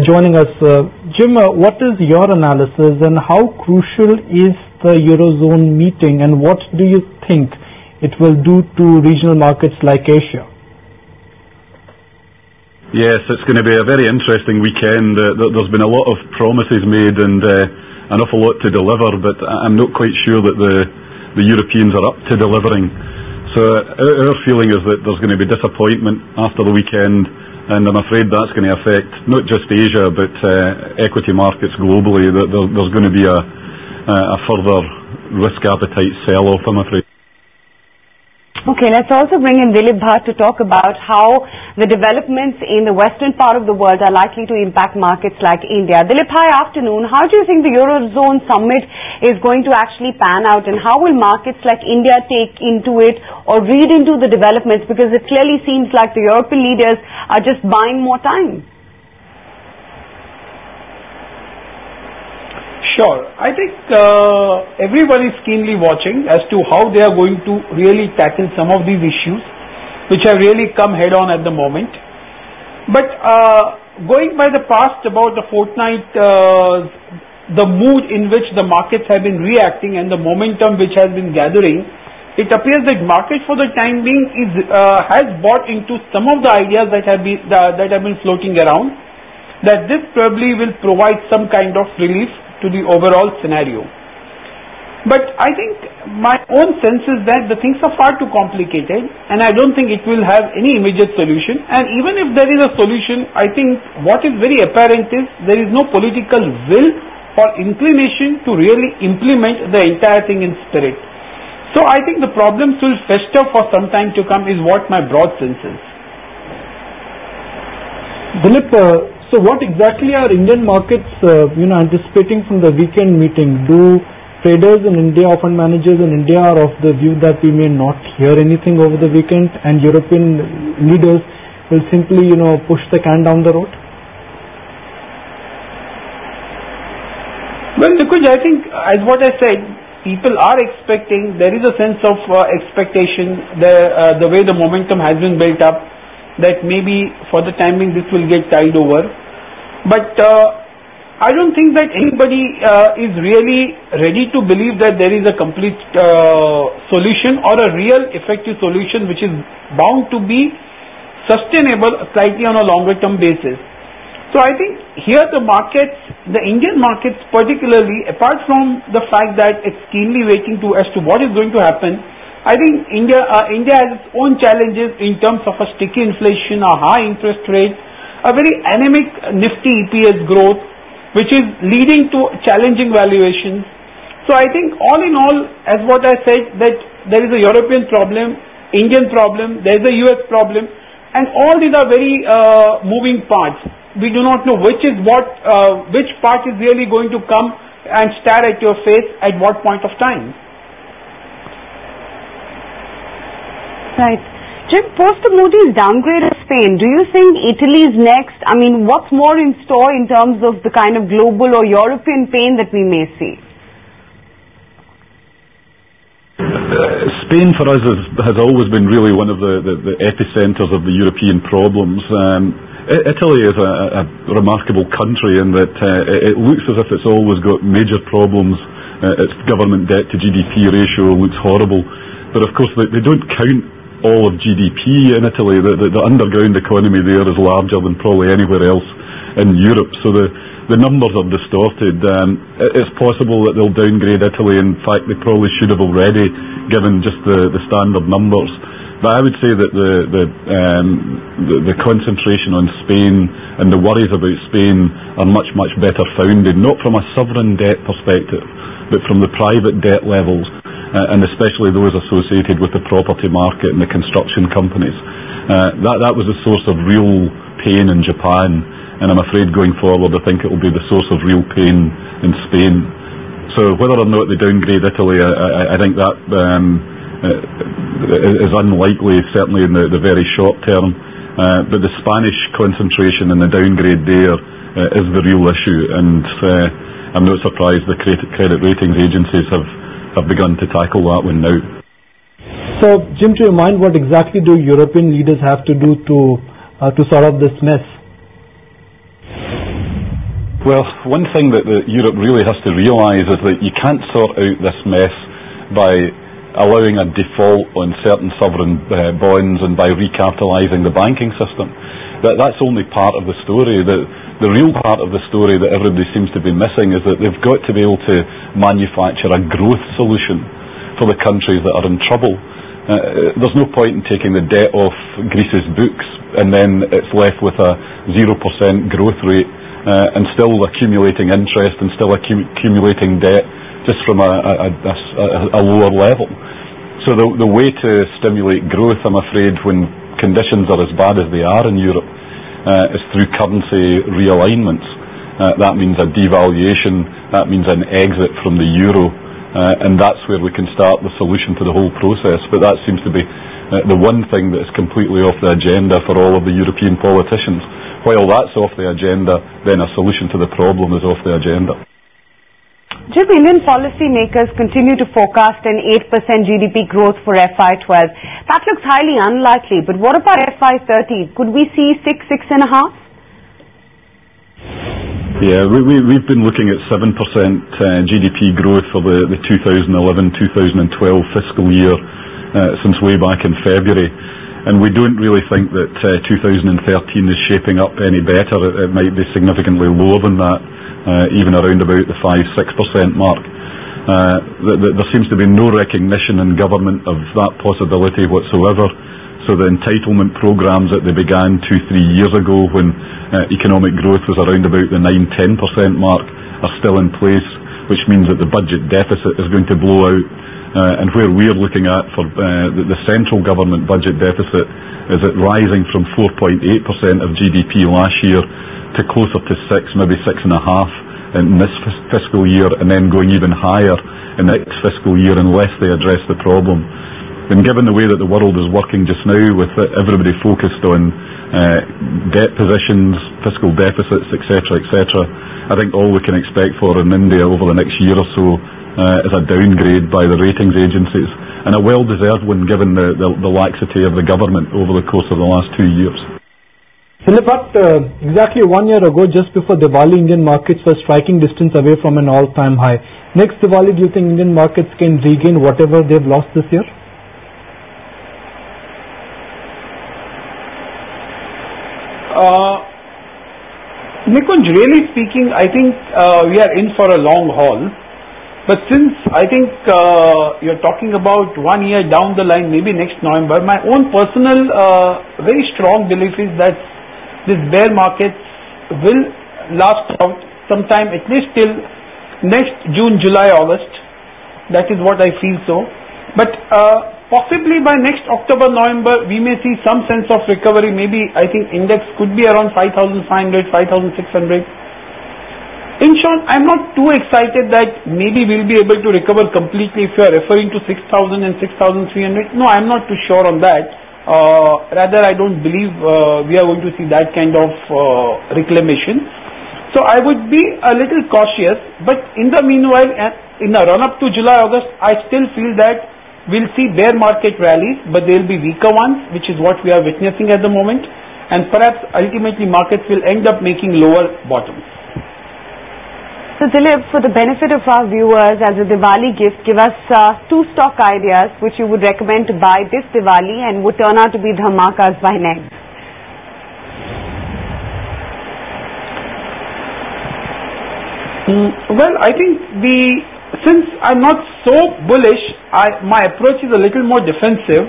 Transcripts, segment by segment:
joining us. Jim, what is your analysis and how crucial is the Eurozone meeting, and what do you think it will do to regional markets like Asia? Yes, it's going to be a very interesting weekend. There's been a lot of promises made and an awful lot to deliver, but I'm not quite sure that the Europeans are up to delivering. So our feeling is that there's going to be disappointment after the weekend, and I'm afraid that's going to affect not just Asia but equity markets globally. There's going to be a further risk appetite sell-off, I'm afraid. Okay, let's also bring in Dilip Bhatt to talk about how the developments in the western part of the world are likely to impact markets like India. Dilip, hi, afternoon. How do you think the Eurozone summit is going to actually pan out, and how will markets like India take into it or read into the developments, because it clearly seems like the European leaders are just buying more time? Sure. I think everyone is keenly watching as to how they are going to really tackle some of these issues which have really come head on at the moment. But going by the past about the fortnight, the mood in which the markets have been reacting and the momentum which has been gathering, it appears that market for the time being has bought into some of the ideas that have been floating around, that this probably will provide some kind of relief to the overall scenario. But I think my own sense is that the things are far too complicated, and I don't think it will have any immediate solution. And even if there is a solution, I think what is very apparent is there is no political will or inclination to really implement the entire thing in spirit. So I think the problems will fester for some time to come is what my broad sense is. Dilip, so what exactly are Indian markets anticipating from the weekend meeting? Do traders in India, fund managers in India, are of the view that we may not hear anything over the weekend and European leaders will simply push the can down the road? Well, Nikuj, I think as what I said, people are expecting, there is a sense of expectation, the way the momentum has been built up, that maybe for the time being this will get tied over. But I don't think that anybody is really ready to believe that there is a complete solution or a real effective solution which is bound to be sustainable slightly on a longer term basis. So I think here the markets, the Indian markets particularly, apart from the fact that it's keenly waiting as to what is going to happen, I think India has its own challenges in terms of a sticky inflation, a high interest rate, a very anemic nifty EPS growth, which is leading to challenging valuations. So I think all in all, as what I said, that there is a European problem, Indian problem, there is a US problem, and all these are very moving parts. We do not know which part is really going to come and stare at your face at what point of time. Right. Jim, post the Moody's downgrade of Spain, do you think Italy is next? I mean, what's more in store in terms of the kind of global or European pain that we may see? Spain for us has always been really one of the epicenters of the European problems. Italy is a remarkable country in that it looks as if it's always got major problems. Its government debt to GDP ratio looks horrible. But of course they don't count all of GDP in Italy. The underground economy there is larger than probably anywhere else in Europe. So the numbers are distorted. It's possible that they'll downgrade Italy. In fact, they probably should have already, given just the standard numbers. But I would say that the concentration on Spain and the worries about Spain are much, much better founded, not from a sovereign debt perspective, but from the private debt levels, and especially those associated with the property market and the construction companies. That was a source of real pain in Japan, and I'm afraid going forward I think it will be the source of real pain in Spain. So whether or not they downgrade Italy, I think that is unlikely, certainly in the very short term. But the Spanish concentration and the downgrade there is the real issue, and I'm not surprised the credit ratings agencies have begun to tackle that one now. So, Jim, to your mind, what exactly do European leaders have to do to sort out this mess? Well, one thing that Europe really has to realise is that you can't sort out this mess by allowing a default on certain sovereign bonds and by recapitalising the banking system. That's only part of the story. The real part of the story that everybody seems to be missing is that they've got to be able to manufacture a growth solution for the countries that are in trouble. There's no point in taking the debt off Greece's books and then it's left with a 0% growth rate and still accumulating interest and still accumulating debt just from a lower level. So the way to stimulate growth, I'm afraid, when conditions are as bad as they are in Europe, is through currency realignments. That means a devaluation, that means an exit from the euro, and that's where we can start the solution to the whole process. But that seems to be the one thing that is completely off the agenda for all of the European politicians. While that's off the agenda, then a solution to the problem is off the agenda. Jim, Indian policymakers continue to forecast an 8% GDP growth for FY12. That looks highly unlikely, but what about FY13? Could we see 6.5? Yeah, we've been looking at 7% GDP growth for the 2011-2012 fiscal year since way back in February. And we don't really think that 2013 is shaping up any better. It might be significantly lower than that, even around about the 5-6% mark. There seems to be no recognition in government of that possibility whatsoever. So the entitlement programs that they began 2-3 years ago when economic growth was around about the 9-10% mark are still in place, which means that the budget deficit is going to blow out. And where we're looking at for the central government budget deficit is it rising from 4.8% of GDP last year to closer to 6, maybe 6.5 in this fiscal year, and then going even higher in the next fiscal year unless they address the problem. And given the way that the world is working just now, with everybody focused on debt positions, fiscal deficits, etc., I think all we can expect for in India over the next year or so is a downgrade by the ratings agencies, and a well-deserved one given the laxity of the government over the course of the last 2 years. But exactly 1 year ago, just before Diwali, Indian markets were striking distance away from an all-time high. Next Diwali, do you think Indian markets can regain whatever they've lost this year? Nikunj, really speaking, I think we are in for a long haul. But since I think you're talking about 1 year down the line, maybe next November, my own personal very strong belief is that this bear market will last out sometime at least till next June, July, August. That is what I feel so. But possibly by next October, November, we may see some sense of recovery. Maybe I think index could be around 5,500, 5,600. In short, I'm not too excited that maybe we'll be able to recover completely if you are referring to 6,000 and 6,300. No, I'm not too sure on that. Rather, I don't believe we are going to see that kind of reclamation. So I would be a little cautious. But in the meanwhile, in the run-up to July, August, I still feel that we'll see bear market rallies, but they'll be weaker ones, which is what we are witnessing at the moment. And perhaps ultimately markets will end up making lower bottoms. So Dilip, for the benefit of our viewers, as a Diwali gift, give us 2 stock ideas which you would recommend to buy this Diwali and would turn out to be dhamakas by next. Well, I think since I'm not so bullish, my approach is a little more defensive.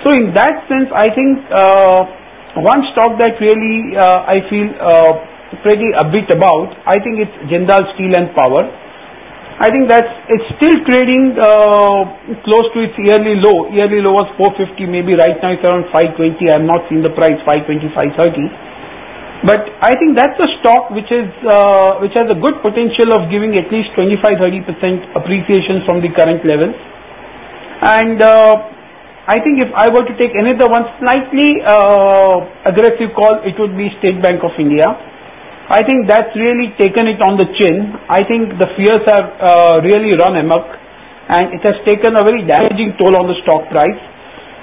So in that sense, I think one stock that really I feel pretty a bit about, I think it's Jindal Steel and Power. I think it's still trading close to its yearly low. Yearly low was 450, maybe right now it's around 520. I have not seen the price 520, 530. But I think that's a stock which has a good potential of giving at least 25-30% appreciation from the current levels. And I think if I were to take another one slightly aggressive call, it would be State Bank of India. I think that's really taken it on the chin. I think the fears have really run amok, and it has taken a very damaging toll on the stock price.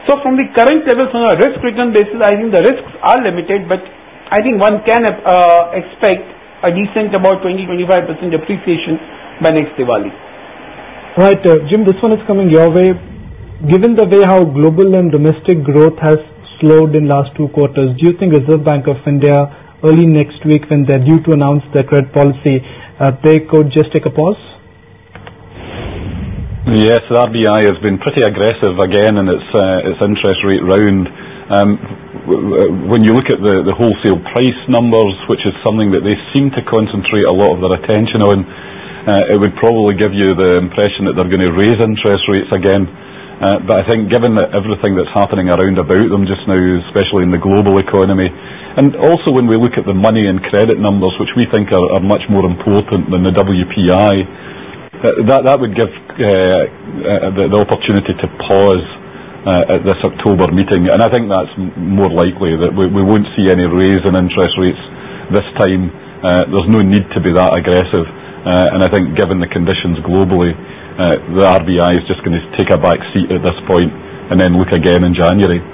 So from the current levels on a risk return basis, I think the risks are limited, but I think one can expect a decent about 20-25% appreciation by next Diwali. Right, Jim, this one is coming your way. Given the way how global and domestic growth has slowed in last 2 quarters, do you think Reserve Bank of India early next week, when they're due to announce their credit policy, they could just take a pause? Yes, the RBI has been pretty aggressive again in its interest rate round. When you look at the wholesale price numbers, which is something that they seem to concentrate a lot of their attention on, it would probably give you the impression that they're going to raise interest rates again. But I think given that everything that's happening around about them just now, especially in the global economy, and also when we look at the money and credit numbers, which we think are much more important than the WPI, that would give the opportunity to pause at this October meeting. And I think that's more likely, that we won't see any raise in interest rates this time. There's no need to be that aggressive. And I think given the conditions globally, the RBI is just going to take a back seat at this point and then look again in January.